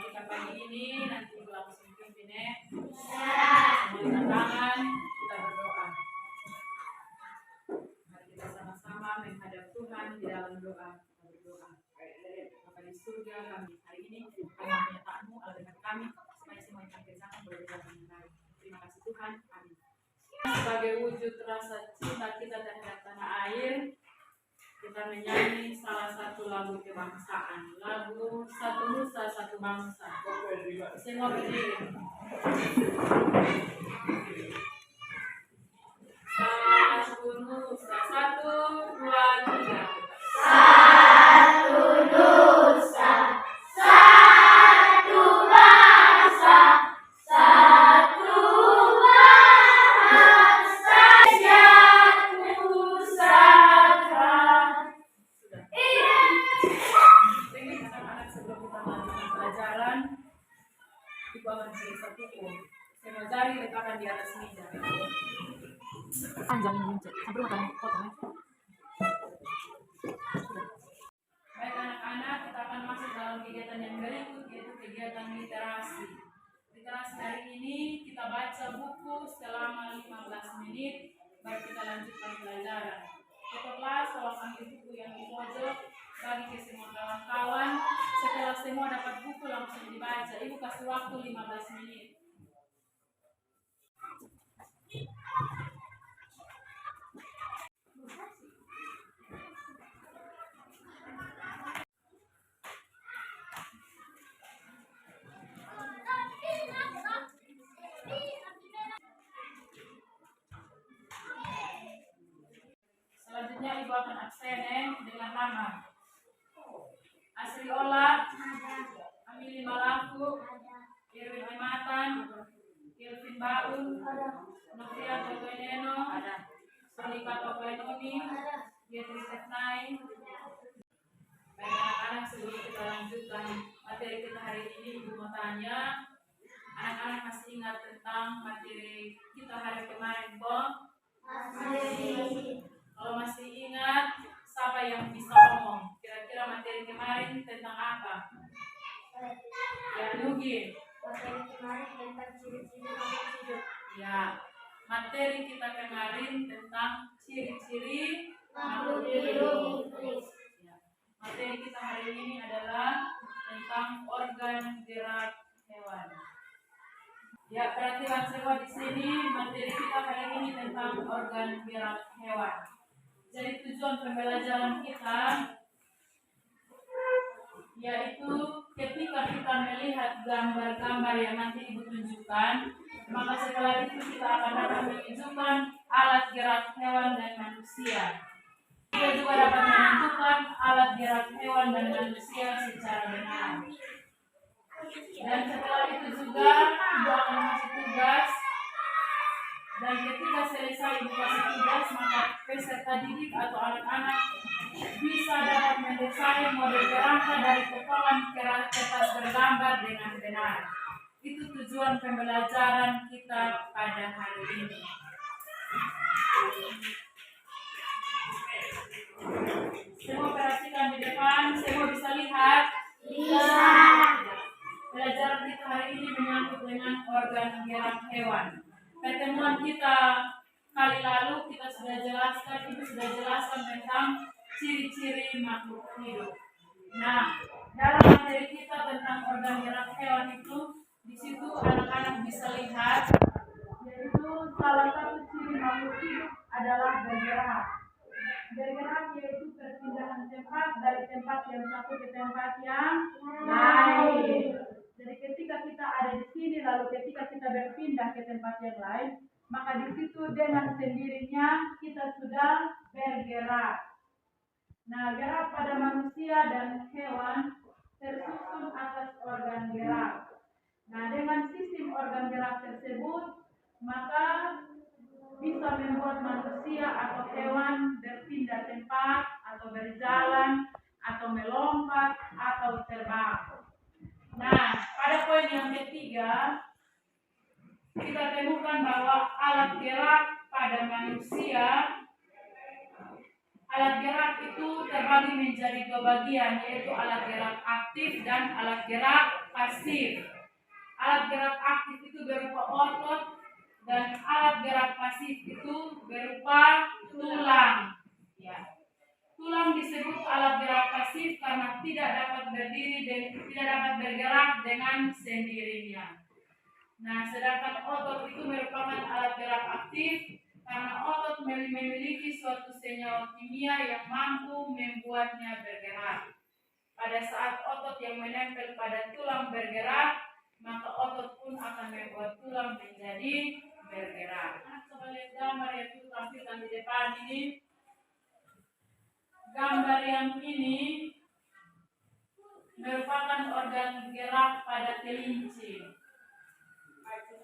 kita pagi ini, nanti langsung pimpin ya. Semua tangan, kita berdoa. Mari kita sama-sama menghadap Tuhan di dalam doa. Kita berdoa. Bapa di surga, kami hari ini kami menyatakan-Mu agar kami supaya semua yang kami kerjakan boleh berjalan dengan baik. Terima kasih Tuhan. Amin. Sebagai wujud rasa cinta kita terhadap tanah air, kita menyanyi salah satu lagu kebangsaan, lagu Satu Nusa Satu Bangsa. Semua berdiri. Satu Nusa, 1, 2, 3. Satu nusa, satu bangsa, satu bangsa, satu pusaka. Ini anak-anak sebelum kita melanjutkan pelajaran, Ibu akan beri satu buku. Semua jari letakkan di atas meja. Panjang ini, sampai makan potong. Baik anak-anak, kita akan masuk dalam kegiatan yang berikut, yaitu kegiatan literasi. Literasi hari ini kita baca buku selama 15 menit, baru kita lanjutkan pelajaran. Setelah tolong ambil buku yang di pojok, bagi ke semua kawan-kawan. Setelah semua dapat buku langsung dibaca. Ibu kasih waktu 15 menit. Selanjutnya Ibu akan absen dengan nama Asri Ola, Amili Malaku, Irwin Aimatan, Kelvin Baun, Novia Tokoeneno, Solika Tokoenoni, Beatrice Setnai. Baik anak-anak, sebelum kita lanjutkan materi kita hari ini, Ibu mau tanya, anak-anak masih ingat tentang materi kita hari kemarin, Bong? Masih. Kalau masih ingat, siapa yang bisa ngomong? Kira-kira materi kemarin tentang apa? Ya, Nugi. Materi kemarin tentang ciri-ciri makhluk hidup. Ya, materi kita kemarin tentang ciri-ciri Makhluk hidup. Ya. Materi kita hari ini adalah tentang organ gerak hewan. Ya, perhatikan semua di sini, materi kita hari ini tentang organ gerak hewan. Jadi tujuan pembelajaran kita yaitu ketika kita melihat gambar-gambar yang nanti Ibu tunjukkan, maka setelah itu kita akan dapat menunjukkan alat gerak hewan dan manusia. Kita juga dapat menentukan alat gerak hewan dan manusia secara benar. Dan setelah itu juga Ibu akan kasih tugas. Dan ketika selesai Ibu kasih tugas, maka peserta didik atau anak-anak bisa dapat mendesain model kerangka dari potongan kertas bergambar dengan benar. Itu tujuan pembelajaran kita pada hari ini. Semua perhatikan di depan, semua bisa lihat? Bisa. Pelajaran kita hari ini menyangkut dengan organ gerak hewan. Pertemuan kita kali lalu kita sudah jelaskan, Ibu sudah jelaskan tentang ciri-ciri makhluk hidup. Nah, dalam materi kita tentang organ gerak hewan itu, di situ anak-anak bisa lihat, yaitu salah satu ciri makhluk hidup adalah bergerak. Bergerak yaitu perpindahan tempat dari tempat yang satu ke tempat yang lain. Jadi ketika kita ada di sini, lalu ketika kita berpindah ke tempat yang lain, maka di situ dengan sendirinya kita sudah bergerak. Nah, gerak pada manusia dan hewan tersusun atas organ gerak. Nah, dengan sistem organ gerak tersebut, maka bisa membuat manusia atau hewan berpindah tempat, atau berjalan, atau melompat, atau terbang. Nah, pada poin yang ketiga, kita temukan bahwa alat gerak pada manusia, alat gerak itu terbagi menjadi dua bagian, yaitu alat gerak aktif dan alat gerak pasif. Alat gerak aktif itu berupa otot dan alat gerak pasif itu berupa tulang. Ya. Tulang disebut alat gerak pasif karena tidak dapat berdiri dan tidak dapat bergerak dengan sendirinya. Nah, sedangkan otot itu merupakan alat gerak aktif karena otot memiliki suatu senyawa kimia yang mampu membuatnya bergerak. Pada saat otot yang menempel pada tulang bergerak, maka otot pun akan membuat tulang menjadi bergerak. Nah, coba lihat gambar yang tampilkan di depan ini. Gambar yang ini merupakan organ gerak pada kelinci.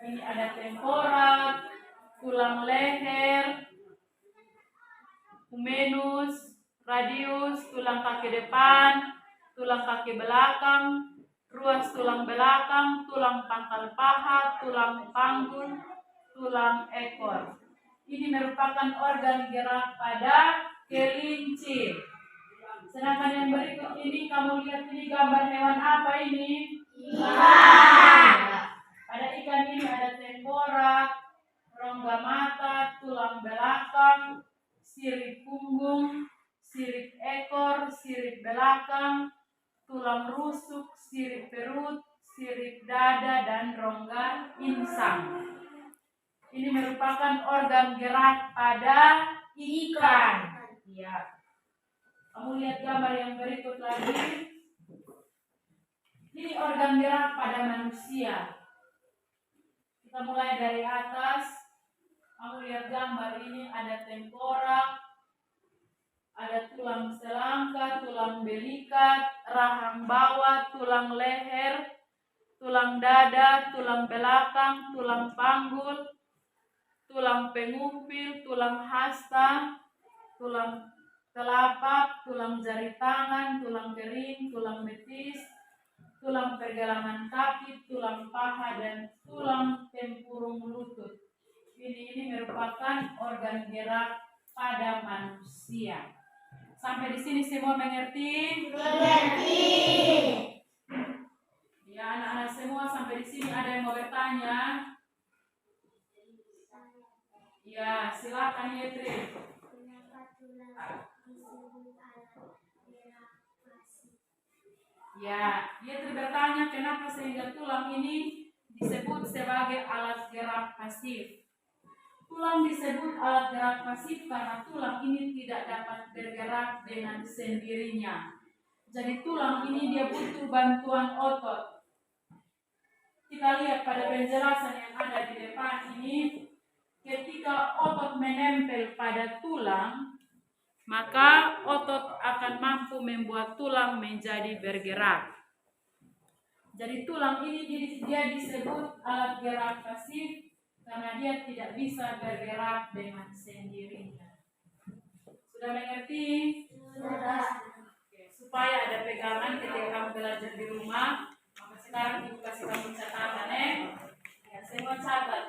Ini ada tengkorak, tulang leher, humerus, radius, tulang kaki depan, tulang kaki belakang, ruas tulang belakang, tulang pangkal paha, tulang panggul, tulang ekor. Ini merupakan organ gerak pada kelinci. Sedangkan yang berikut ini, kamu lihat ini gambar hewan apa ini? Ikan. Pada ikan ini ada tengkorak, rongga mata, tulang belakang, sirip punggung, sirip ekor, sirip belakang, tulang rusuk, sirip perut, sirip dada, dan rongga insang. Ini merupakan organ gerak pada ikan. Ya. Kamu lihat gambar yang berikut lagi. Ini organ gerak pada manusia. Kita mulai dari atas. Kamu lihat gambar ini ada tengkorak, ada tulang selangka, tulang belikat, rahang bawah, tulang leher, tulang dada, tulang belakang, tulang panggul, tulang pengupil, tulang hasta, tulang telapak, tulang jari tangan, tulang kering, tulang betis, tulang pergelangan kaki, tulang paha, dan tulang tempurung lutut. Ini merupakan organ gerak pada manusia. Sampai di sini semua mengerti? Mengerti. Ya, anak-anak semua sampai di sini ada yang mau bertanya? Ya, silakan Yetri. Kenapa tulang disebut alat gerak pasif? Ya, Yetri bertanya kenapa sehingga tulang ini disebut sebagai alat gerak pasif. Tulang disebut alat gerak pasif karena tulang ini tidak dapat bergerak dengan sendirinya. Jadi tulang ini dia butuh bantuan otot. Kita lihat pada penjelasan yang ada di depan ini, ketika otot menempel pada tulang, maka otot akan mampu membuat tulang menjadi bergerak. Jadi tulang ini dia disebut alat gerak pasif karena dia tidak bisa bergerak dengan sendirinya. Sudah mengerti? Sudah. Oke, supaya ada pegangan ketika kamu belajar di rumah, maka sekarang ibu kasih kamu catatan ya, semua catat.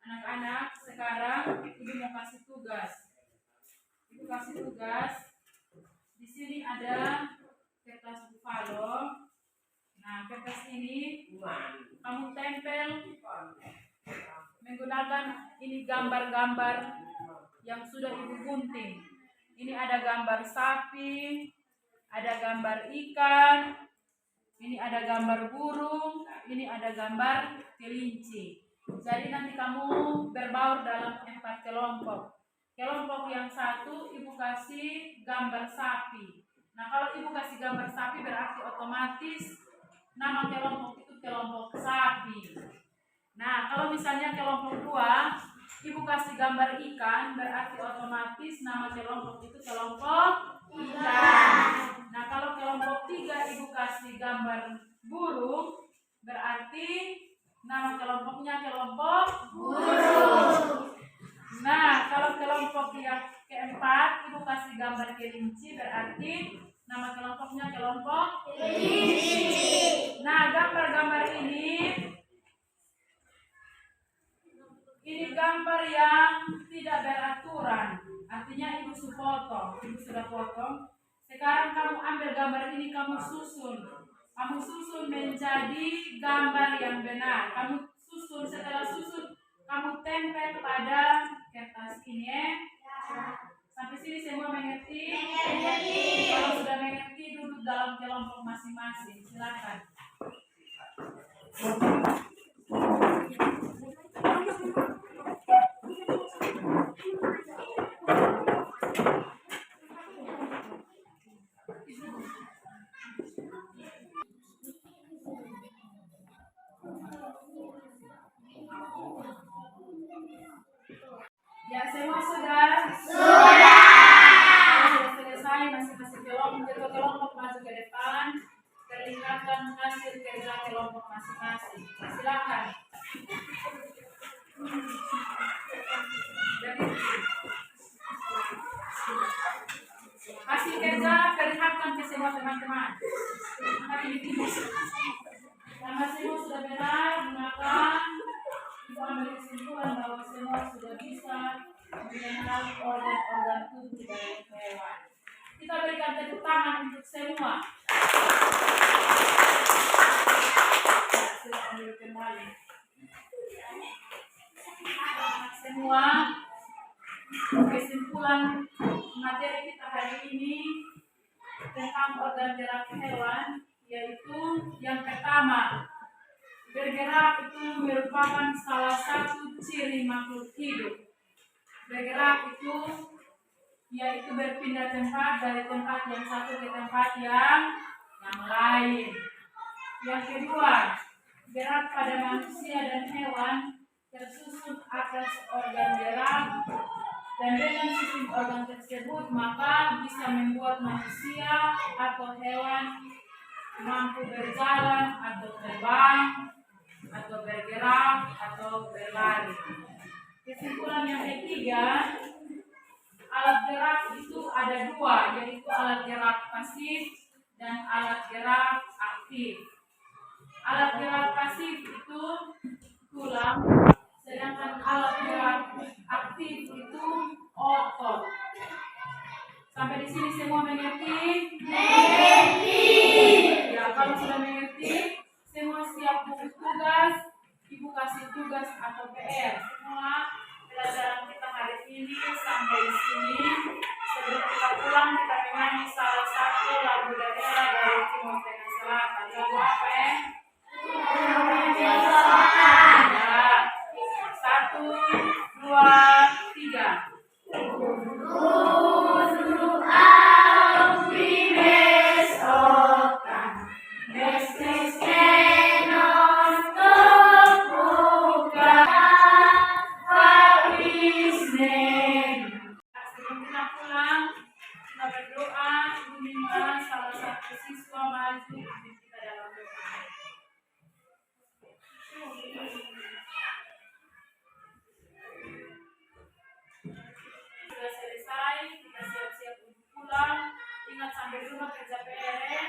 Anak-anak, sekarang ibu mau kasih tugas. Ibu kasih tugas. Di sini ada kertas buffalo. Nah, kertas ini kamu tempel menggunakan ini gambar-gambar yang sudah ibu gunting. Ini ada gambar sapi, ada gambar ikan, ini ada gambar burung, ini ada gambar kelinci. Jadi nanti kamu berbaur dalam 4 kelompok. Kelompok yang satu ibu kasih gambar sapi. Nah, kalau ibu kasih gambar sapi berarti otomatis nama kelompok itu kelompok sapi. Nah, kalau misalnya kelompok 2 ibu kasih gambar ikan berarti otomatis nama kelompok itu kelompok ikan. Nah, kalau kelompok 3 ibu kasih gambar burung berarti nama kelompoknya kelompok burung. Nah, kalau kelompok yang keempat ibu kasih gambar kelinci berarti nama kelompoknya kelompok kelinci. Nah, gambar-gambar ini Ini gambar yang tidak beraturan, artinya ibu sudah potong. Sekarang kamu ambil gambar ini, kamu susun menjadi gambar yang benar. Kamu susun, setelah susun kamu tempel pada kertas ini ya. Sampai sini semua mengerti? Kalau sudah mengerti, duduk dalam kelompok masing-masing. Silakan. Ya, semua sudah? Sudah selesai, masing-masing kelompok masuk ke depan. Perlihatkan hasil kerja kelompok masing-masing. Silakan. Hasil kerja perlihatkan ke semua teman-teman. Karena semua sudah benar, maka kita ambil kesimpulan bahwa semua sudah bisa mengenal organ-organ tubuh dari hewan. Kita berikan tepuk tangan untuk semua. Sudah ambil kembali. Semua kesimpulan materi kita hari ini tentang organ gerak hewan, yaitu yang pertama, bergerak itu merupakan salah satu ciri makhluk hidup. Bergerak itu yaitu berpindah tempat dari tempat yang satu ke tempat yang lain. Yang kedua, gerak pada manusia dan hewan tersusun atas organ gerak, dan dengan sistem organ tersebut maka bisa membuat manusia atau hewan mampu berjalan atau terbang atau bergerak atau berlari. Kesimpulan yang ketiga, alat gerak itu ada dua, yaitu alat gerak pasif dan alat gerak aktif. Alat gerak pasif itu tulang, sedangkan alat gerak aktif itu otot. Sampai di sini semua mengerti? Ya, kalau sudah mengerti, semua siap buku tugas, ibu kasih tugas atau PR. Semua pelajaran kita hari ini sampai di sini. Sebelum kita pulang, kita menyanyi salah satu lagu daerah dari Timur Tengah Selatan. Lagu apa ya? Ya. 1, 2, 3. Sudah selesai, kita siap-siap untuk pulang. Ingat sampai rumah kerja PR.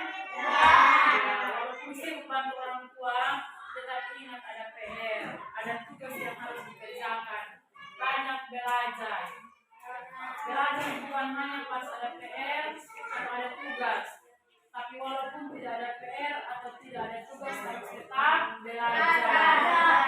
Walaupun sibuk bantu orang tua, tetapi ingat ada PR, ada tugas yang harus dikerjakan. Banyak belajar. Belajar bukan hanya pas ada PR atau ada tugas, tapi walaupun tidak ada PR atau tidak ada tugas harus tetap belajar.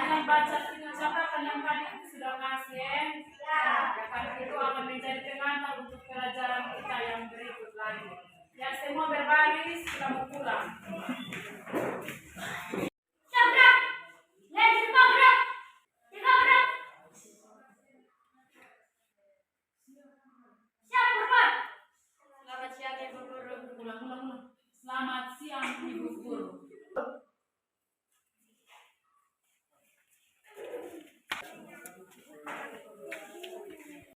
Dengan baca dengan catatan yang tadi itu sudah kasih, karena itu akan menjadi pengantar untuk pelajaran kita yang berikut lagi. Ya, semua berbaris, kita mau pulang. Selamat siang, Ibu Guru. Ulang. Selamat